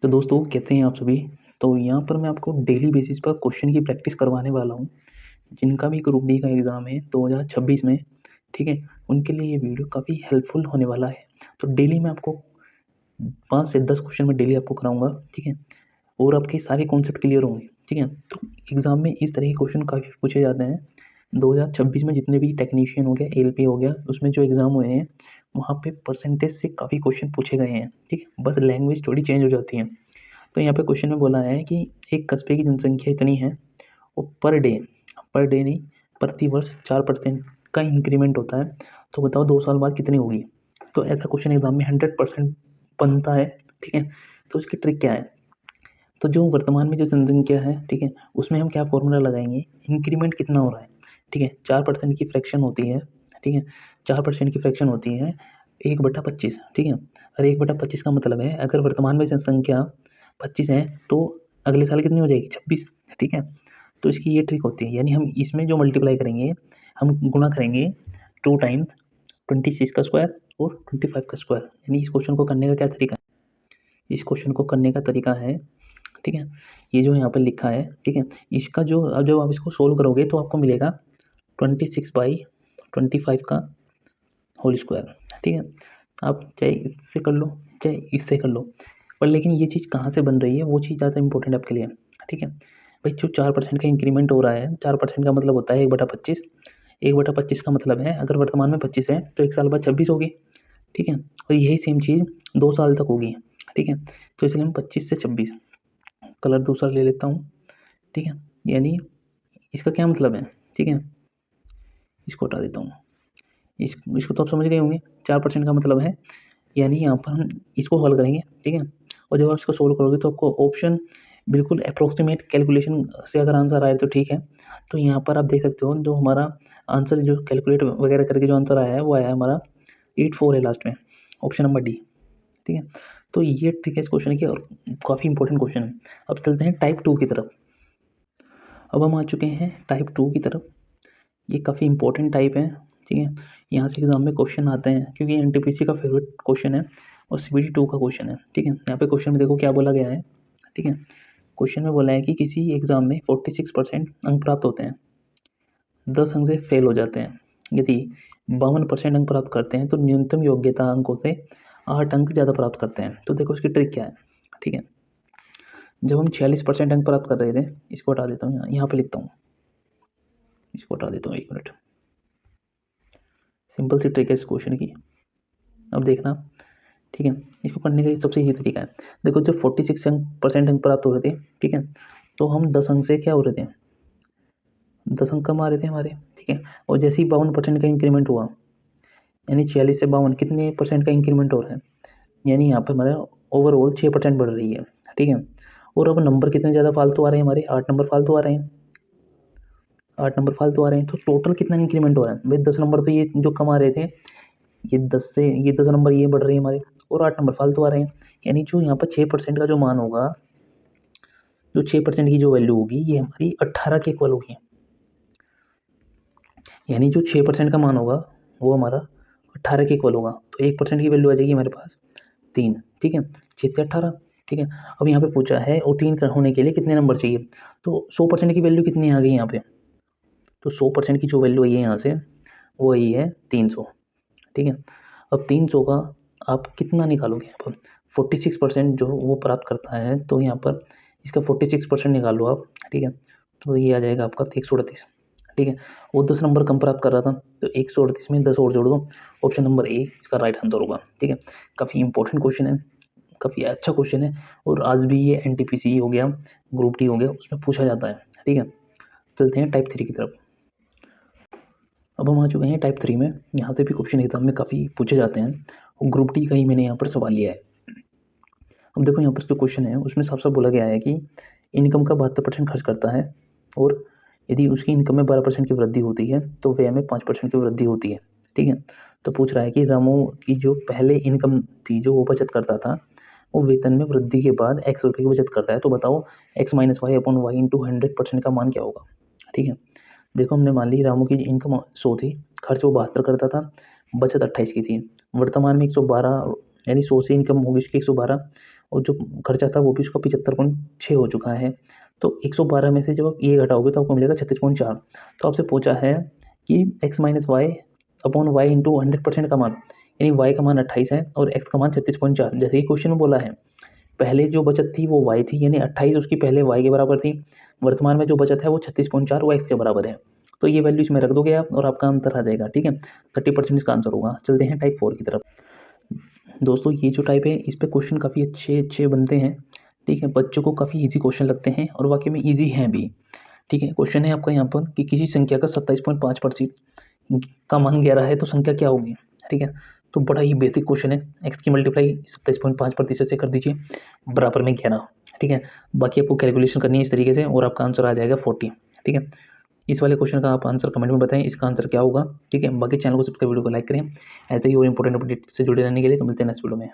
तो दोस्तों कैसे हैं आप सभी। तो यहाँ पर मैं आपको डेली बेसिस पर क्वेश्चन की प्रैक्टिस करवाने वाला हूँ, जिनका भी ग्रुप डी का एग्ज़ाम है 2026 में। ठीक है, उनके लिए ये वीडियो काफ़ी हेल्पफुल होने वाला है। तो डेली मैं आपको 5 से 10 क्वेश्चन मैं डेली आपको कराऊंगा। ठीक है, और आपके सारे कॉन्सेप्ट क्लियर होंगे। ठीक है, तो एग्ज़ाम में इस तरह के क्वेश्चन काफ़ी पूछे जाते हैं। 2026 में जितने भी टेक्नीशियन हो गया, एलपी हो गया, उसमें जो एग्ज़ाम हुए हैं वहाँ पे परसेंटेज से काफ़ी क्वेश्चन पूछे गए हैं। ठीक है, बस लैंग्वेज थोड़ी चेंज हो जाती है। तो यहाँ पे क्वेश्चन में बोला है कि एक कस्बे की जनसंख्या इतनी है, वो पर डे नहीं, प्रति वर्ष 4% का इंक्रीमेंट होता है। तो बताओ 2 साल बाद कितनी होगी। तो ऐसा क्वेश्चन एग्जाम में 100% बनता है। ठीक है, तो उसकी ट्रिक क्या है। तो जो वर्तमान में जो जनसंख्या है, ठीक है, उसमें हम क्या फॉर्मूला लगाएंगे, इंक्रीमेंट कितना हो रहा है। ठीक है, 4% की फ्रैक्शन होती है। ठीक है, 4% की फ्रैक्शन होती है 1/25। ठीक है, और 1/25 का मतलब है अगर वर्तमान में जनसंख्या 25 है तो अगले साल कितनी हो जाएगी, 26। ठीक है, तो इसकी ये ट्रिक होती है, यानी हम इसमें जो मल्टीप्लाई करेंगे, हम गुणा करेंगे 2 टाइम्स 26 का स्क्वायर और 25 का स्क्वायर। यानी इस क्वेश्चन को करने का क्या तरीका है, इस क्वेश्चन को करने का तरीका है, ठीक है, ये जो यहाँ पर लिखा है। ठीक है, इसका जो अब जब आप इसको सोल्व करोगे तो आपको मिलेगा 26/25 का होल स्क्वायर। ठीक है, आप चाहे इससे कर लो चाहे इससे कर लो, पर लेकिन ये चीज़ कहाँ से बन रही है वो चीज़ ज़्यादा इंपॉर्टेंट है आपके लिए। ठीक है भाई, जो 4% का इंक्रीमेंट हो रहा है, 4% का मतलब होता है 1/25। 1/25 का मतलब है अगर वर्तमान में 25 है तो 1 साल बाद 26 होगी। ठीक है, और यही सेम चीज़ 2 साल तक होगी। ठीक है, तो इसलिए हम 25 से 26, कलर दूसरा ले लेता हूँ। ठीक है, यानी इसका क्या मतलब है। ठीक है, इसको हटा देता हूँ। इसको तो आप समझ गए होंगे, 4% का मतलब है, यानी यहाँ पर हम इसको हल करेंगे। ठीक है, और जब आप इसको सोल्व करोगे तो आपको ऑप्शन बिल्कुल अप्रोक्सीमेट कैलकुलेशन से अगर आंसर आए तो ठीक है। तो यहाँ पर आप देख सकते हो जो हमारा आंसर जो कैलकुलेट वगैरह करके जो आंसर आया है वो आया है हमारा 84 है लास्ट में, ऑप्शन नंबर डी। ठीक है, तो ये ट्रिक है इस क्वेश्चन की और काफ़ी इंपॉर्टेंट क्वेश्चन है। अब चलते हैं टाइप 2 की तरफ। अब हम आ चुके हैं टाइप 2 की तरफ। ये काफ़ी इंपॉर्टेंट टाइप है। ठीक है, यहाँ से एग्जाम में क्वेश्चन आते हैं क्योंकि एनटीपीसी का फेवरेट क्वेश्चन है और सीबीटी 2 का क्वेश्चन है। ठीक है, यहाँ पे क्वेश्चन में देखो क्या बोला गया है। ठीक है, क्वेश्चन में बोला है कि किसी एग्जाम में 46% अंक प्राप्त होते हैं, 10 अंक से फेल हो जाते हैं। यदि 52% अंक प्राप्त करते हैं तो न्यूनतम योग्यता अंकों से 8 अंक ज़्यादा प्राप्त करते हैं। तो देखो इसकी ट्रिक क्या है। ठीक है, जब हम 46% अंक प्राप्त कर रहे थे, इसको हटा देता हूँ, यहाँ पे लिखता हूँ, इसको हटा देता हूँ, 1 मिनट। सिंपल सी ट्रिक है इस क्वेश्चन की, अब देखना। ठीक है, इसको करने का सबसे यही तरीका है। देखो जब 46% अंक प्राप्त हो रहे थे, ठीक है, तो हम 10 अंक से क्या हो रहे थे, 10 अंक कम आ रहे थे हमारे। ठीक है, और जैसे ही 52% का इंक्रीमेंट हुआ, यानी 46 से 52 कितने परसेंट का इंक्रीमेंट हो रहा है, यानी यहाँ पर हमारा ओवरऑल 6% बढ़ रही है। ठीक है, और अब नंबर कितने ज़्यादा फालतू आ रहे हैं हमारे, 8 नंबर फालतू आ रहे हैं। 8 नंबर फालतू आ रहे हैं, तो टोटल कितना इंक्रीमेंट हो रहा है भाई, 10 नंबर तो ये जो कम आ रहे थे, ये 10 नंबर ये बढ़ रहे हैं हमारे, और 8 नंबर फालतू आ रहे हैं। यानी जो यहाँ पर 6% का जो मान होगा, जो 6% की जो वैल्यू होगी ये हमारी 18 के इक्वल होगी। यानी जो 6% का मान होगा वो हमारा 18 के इक्वल होगा। तो 1% की वैल्यू आ जाएगी हमारे पास 3। ठीक है, 6 से 18। ठीक है, अब यहाँ पे पूछा है और 3 होने के लिए कितने नंबर चाहिए, तो 100% की वैल्यू कितनी आ गई यहाँ पे, तो 100% की जो वैल्यू आई है यहाँ से वो आई है 300। ठीक है, अब 300 का आप कितना निकालोगे, अब 46% जो वो प्राप्त करता है, तो यहाँ पर इसका 46% निकालो आप। ठीक है, तो ये आ जाएगा आपका 138। ठीक है, वो 10 नंबर कम प्राप्त कर रहा था, तो 138 में 10 और जोड़ दो, ऑप्शन नंबर ए इसका राइट आंसर होगा। ठीक है, काफ़ी इंपॉर्टेंट क्वेश्चन है, काफ़ी अच्छा क्वेश्चन है, और आज भी ये एनटीपीसी हो गया, ग्रुप डी हो गया, उसमें पूछा जाता है। ठीक है, चलते हैं टाइप 3 की तरफ। अब हम आ चुके हैं टाइप 3 में। यहाँ से भी क्वेश्चन एग्जाम में काफ़ी पूछे जाते हैं और ग्रुप डी का ही मैंने यहाँ पर सवाल लिया है। अब देखो यहाँ पर जो क्वेश्चन है उसमें साफ साफ बोला गया है कि इनकम का 72% खर्च करता है, और यदि उसकी इनकम में 12% की वृद्धि होती है तो व्यय में 5% की वृद्धि होती है। ठीक है, तो पूछ रहा है कि रामू की जो पहले इनकम थी, जो वो बचत करता था, वो वेतन में वृद्धि के बाद x रुपये की बचत करता है। तो बताओ x minus y upon y into 100% का मान क्या होगा। ठीक है, देखो हमने मान ली रामू की इनकम 100 थी, खर्च वो 72 करता था, बचत 28 की थी, वर्तमान में 112, यानी 100 से इनकम होगी उसकी 112, और जो खर्चा था वो भी उसका 75.6 हो चुका है। तो 112 में से जब आप ये घटाओगे तो आपको मिलेगा 36.4। तो आपसे पूछा है कि x minus y upon y into 100% का मान, यानी y का मान 28 है और x का मान 36.4। जैसे ही क्वेश्चन में बोला है, पहले जो बचत थी वो y थी, यानी 28 उसकी पहले y के बराबर थी। वर्तमान में जो बचत है वो 36.4 वो x के बराबर है। तो ये वैल्यू इसमें रख दोगे आप और आपका आंसर आ जाएगा। ठीक है, 30% इसका आंसर होगा। चलते हैं टाइप 4 की तरफ। दोस्तों ये जो टाइप है इस पे क्वेश्चन काफ़ी अच्छे अच्छे बनते हैं। ठीक है, बच्चों को काफ़ी इजी क्वेश्चन लगते हैं और वाकई में इजी हैं भी। ठीक है, क्वेश्चन है आपका यहाँ पर कि किसी संख्या का 27.5% का मान 11 है तो संख्या क्या होगी। ठीक है, तो बड़ा ही बेसिक क्वेश्चन है। एक्स की मल्टीप्लाई 27.5% से कर दीजिए, बराबर में 11। ठीक है, बाकी आपको कैलकुलेशन करनी है इस तरीके से और आपका आंसर आ जाएगा 40। ठीक है, इस वाले क्वेश्चन का आप आंसर कमेंट में बताएं, इसका आंसर क्या होगा। ठीक है, बाकी चैनल को सब्सक्राइब, वीडियो को लाइक करें ऐसे ही और इंपॉर्टेंट अपडेट से जुड़े रहने के लिए। तो मिलते हैं नेक्स्ट वीडियो में।